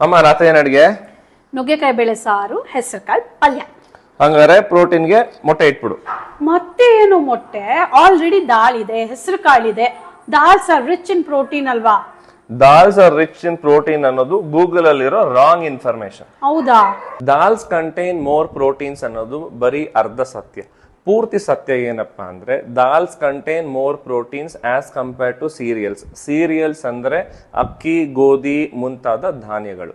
ಅಮ್ಮ ರಾತ್ರಿ ಏನ್ ಅಡ್ಗೆ? ನುಗ್ಗೆಕಾಯಿ ಬೇಳೆ ಸಾರು, ಹೆಸರುಕಾಳು ಪಲ್ಯ. ಹಂಗಾರೆ ಪ್ರೋಟೀನ್ಗೆ ಮೊಟ್ಟೆ ಇಟ್ಬಿಡು. ಮತ್ತೆ ಏನು ಮೊಟ್ಟೆ? ಆಲ್ರೆಡಿ ದಾಲ್ ಇದೆ, ಹೆಸರು ಕಾಳಿದೆ. ದಾಲ್ಸ್ ಆರ್ ರಿಚ್ ಇನ್ ಪ್ರೋಟೀನ್ ಅಲ್ವಾ? ದಾಲ್ಸ್ ಆರ್ ರಿಚ್ ಇನ್ ಪ್ರೋಟೀನ್ ಅನ್ನೋದು ಗೂಗಲ್ ಅಲ್ಲಿರೋ ರಾಂಗ್ ಇನ್ಫಾರ್ಮೇಶನ್. ಹೌದಾ? ದಾಲ್ಸ್ ಕಂಟೈನ್ ಮೋರ್ ಪ್ರೋಟೀನ್ಸ್ ಅನ್ನೋದು ಬರೀ ಅರ್ಧ ಸತ್ಯ. ಪೂರ್ತಿ ಸತ್ಯ ಏನಪ್ಪಾ ಅಂದ್ರೆ dals contain more proteins as compare to cereals. Cereals ಅಂದ್ರೆ ಅಕ್ಕಿ, ಗೋಧಿ ಮುಂತಾದ ಧಾನ್ಯಗಳು.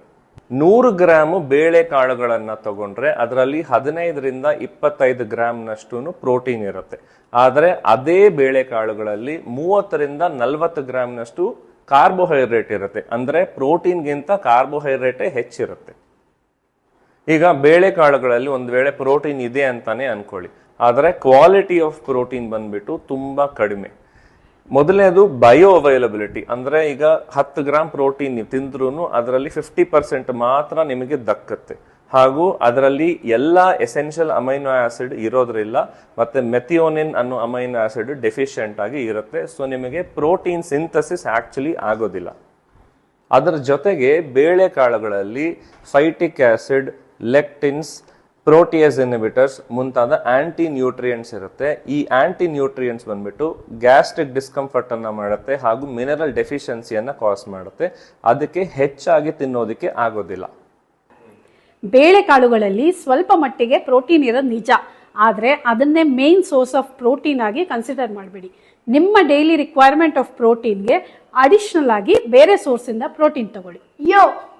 100 ಗ್ರಾಮ್ ಬೇಳೆ ಕಾಳುಗಳನ್ನ ತಗೊಂಡ್ರೆ ಅದರಲ್ಲಿ 15ರಿಂದ 25 ಗ್ರಾಮ್ನಷ್ಟು ಪ್ರೋಟೀನ್ ಇರುತ್ತೆ. ಆದ್ರೆ ಅದೇ ಬೇಳೆ ಕಾಳುಗಳಲ್ಲಿ 30ರಿಂದ 40 ಗ್ರಾಮ್ನಷ್ಟು ಕಾರ್ಬೋಹೈಡ್ರೇಟ್ ಇರುತ್ತೆ. ಅಂದ್ರೆ ಪ್ರೋಟೀನ್ಗಿಂತ ಕಾರ್ಬೋಹೈಡ್ರೇಟೇ ಹೆಚ್ಚಿರುತ್ತೆ. ಈಗ ಬೇಳೆಕಾಳುಗಳಲ್ಲಿ ಒಂದು ವೇಳೆ ಪ್ರೋಟೀನ್ ಇದೆ ಅಂತಾನೆ ಅನ್ಕೊಳ್ಳಿ, ಆದರೆ ಕ್ವಾಲಿಟಿ ಆಫ್ ಪ್ರೋಟೀನ್ ಬಂದ್ಬಿಟ್ಟು ತುಂಬಾ ಕಡಿಮೆ. ಮೊದಲನೇದು ಬಯೋ ಅವೈಲಬಿಲಿಟಿ, ಅಂದ್ರೆ ಈಗ 10 ಗ್ರಾಮ್ ಪ್ರೋಟೀನ್ ನೀವು ತಿಂದ್ರೂ ಅದರಲ್ಲಿ 50% ಮಾತ್ರ ನಿಮಗೆ ದಕ್ಕತ್ತೆ. ಹಾಗೂ ಅದರಲ್ಲಿ ಎಲ್ಲಾ ಎಸೆನ್ಷಿಯಲ್ ಅಮೈನೋ ಆಸಿಡ್ ಇರೋದ್ರಿಲ್ಲ, ಮತ್ತೆ ಮೆಥಿಯೋನಿನ್ ಅನ್ನೋ ಅಮೈನೋ ಆಸಿಡ್ ಡೆಫಿಷಿಯಂಟ್ ಆಗಿ ಇರುತ್ತೆ. ಸೊ ನಿಮಗೆ ಪ್ರೋಟೀನ್ ಸಿಂಥಸಿಸ್ ಆಕ್ಚುಲಿ ಆಗೋದಿಲ್ಲ. ಅದರ ಜೊತೆಗೆ ಬೇಳೆಕಾಳುಗಳಲ್ಲಿ ಫೈಟಿಕ್ ಆಸಿಡ್, ಲೆಕ್ಟಿನ್ಸ್, ಪ್ರೋಟಿಯೇಸ್ ಇನ್ಹಿಬಿಟರ್ಸ್ ಮುಂತಾದ ಆಂಟಿ ನ್ಯೂಟ್ರಿಯೆಂಟ್ಸ್ ಇರುತ್ತೆ. ಈ ಆಂಟಿ ನ್ಯೂಟ್ರಿಯೆಂಟ್ಸ್ ಬಂದ್ಬಿಟ್ಟು ಗ್ಯಾಸ್ಟ್ರಿಕ್ ಡಿಸ್ಕಂಫರ್ಟ್ ಅನ್ನ ಮಾಡುತ್ತೆ ಹಾಗೂ ಮಿನರಲ್ ಡೆಫಿಷಿಯನ್ಸಿಯನ್ನ ಕಾಸ್ ಮಾಡುತ್ತೆ. ಅದಕ್ಕೆ ಹೆಚ್ಚಾಗಿ ತಿನ್ನೋದಕ್ಕೆ ಆಗೋದಿಲ್ಲ. ಬೇಳೆಕಾಳುಗಳಲ್ಲಿ ಸ್ವಲ್ಪ ಮಟ್ಟಿಗೆ ಪ್ರೋಟೀನ್ ಇರೋದು ನಿಜ, ಆದರೆ ಅದನ್ನೇ ಮೇನ್ ಸೋರ್ಸ್ ಆಫ್ ಪ್ರೋಟೀನ್ ಆಗಿ ಕನ್ಸಿಡರ್ ಮಾಡಬೇಡಿ. ನಿಮ್ಮ ಡೈಲಿ ರಿಕ್ವೈರ್ಮೆಂಟ್ ಆಫ್ ಪ್ರೋಟೀನ್ಗೆ ಅಡಿಷನಲ್ ಆಗಿ ಬೇರೆ ಸೋರ್ಸಿಂದ ಪ್ರೋಟೀನ್ ತಗೊಳ್ಳಿ.